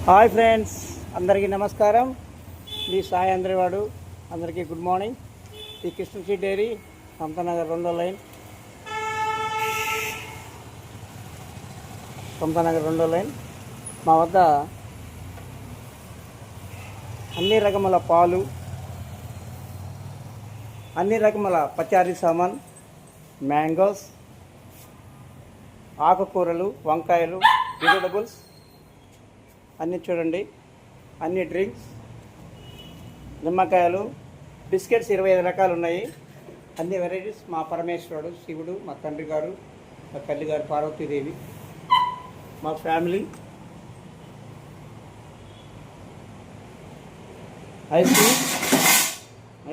Hi friends, అందరికీ నమస్కారం. మీ సాయి అందరివాడు అందరికీ గుడ్ మార్నింగ్. ఈ కృష్ణశ్రీ డైరీ సమతానగర్ 2వ లైన్, మా వద్ద అన్ని రకముల పాలు, అన్ని రకముల పచారీ సామాన్, మ్యాంగోస్, ఆకుకూరలు, వంకాయలు, వెజిటబుల్స్ అన్నీ చూడండి. అన్ని డ్రింక్స్, నిమ్మకాయలు, బిస్కెట్స్ 25 రకాలు ఉన్నాయి. అన్ని వెరైటీస్. మా పరమేశ్వరుడు శివుడు, మా తండ్రి గారు, మా తల్లి గారు పార్వతీదేవి, మా ఫ్యామిలీ.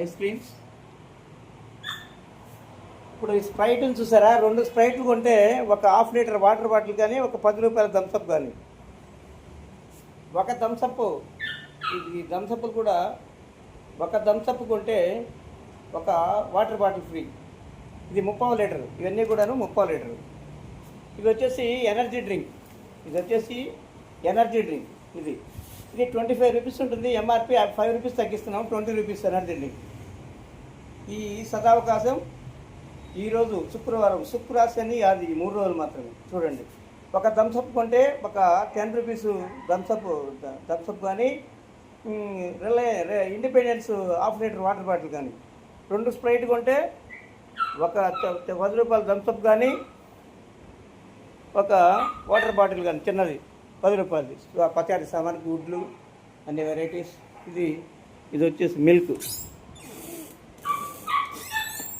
Ice creams. ఇప్పుడు ఈ స్ప్రైట్ని చూసారా? 2 స్ప్రైట్లు కొంటే ఒక ½ లీటర్ వాటర్ బాటిల్ కానీ, ఒక 10 రూపాయల థమ్సప్ కానీ, ఒక థమ్సప్, ఈ థమ్సప్లు కూడా ఒక థమ్సప్ కొంటే ఒక వాటర్ బాటిల్ ఫ్రీ. ఇది 30 లీటర్. ఇవన్నీ కూడాను 30 లీటర్. ఇది వచ్చేసి ఎనర్జీ డ్రింక్. ఇది 25 రూపీస్ ఉంటుంది. ఎంఆర్పి 5 రూపీస్ తగ్గిస్తున్నాం. 20 రూపీస్ ఎనర్జీ డ్రింక్. ఈ సదావకాశం ఈరోజు శుక్రవారం, శుక్రాశని, అది 3 రోజులు మాత్రమే. చూడండి, ఒక థమ్సప్ కొంటే ఒక 10 రూపీస్ థమ్సప్ కానీ, ఇండిపెండెన్స్ ½ లీటర్ వాటర్ బాటిల్ కానీ, 2 స్ప్రైట్ కొంటే ఒక 10 రూపాయల థమ్సప్ కానీ, ఒక వాటర్ బాటిల్ కానీ చిన్నది 10 రూపాయలది. పచారీ సామాన్, గుడ్లు, అన్ని వెరైటీస్. ఇది వచ్చేసి మిల్క్.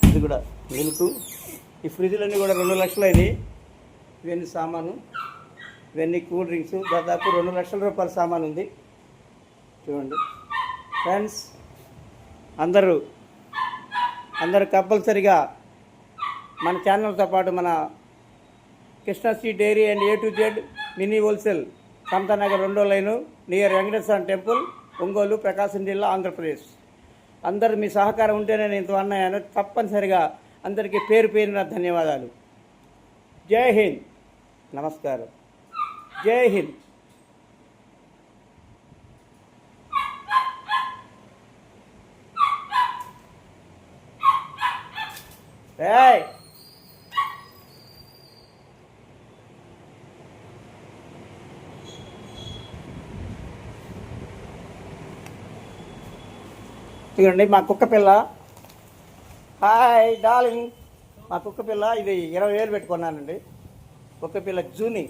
ఇది కూడా మిల్క్. ఈ ఫ్రిడ్జ్లన్నీ కూడా 2 లక్షలు అయినాయి. ఇవన్నీ సామాను, ఇవన్నీ కూల్ డ్రింక్స్. దాదాపు 2 లక్షల రూపాయల సామాను ఉంది. చూడండి ఫ్రెండ్స్, అందరూ కంపల్సరిగా మన ఛానల్తో పాటు మన Krishnasri dairy and A to Z mini wholesale, Samathanagar 2వ line, near Venkateswara temple, Ongole, ప్రకాశం జిల్లా, ఆంధ్రప్రదేశ్. అందరూ మీ సహకారం ఉంటేనే నేను ఇంత అన్నాను. తప్పనిసరిగా అందరికీ పేరు పేరున ధన్యవాదాలు. జై హింద్. నమస్కారం. జై హింద్. ఏయ్, ఇదిగోండి మా కుక్క పిల్ల. Hi darling. మా కుక్క పిల్ల ఇది 20,000 పెట్టుకున్నానండి. కుక్క పిల్ల జూని.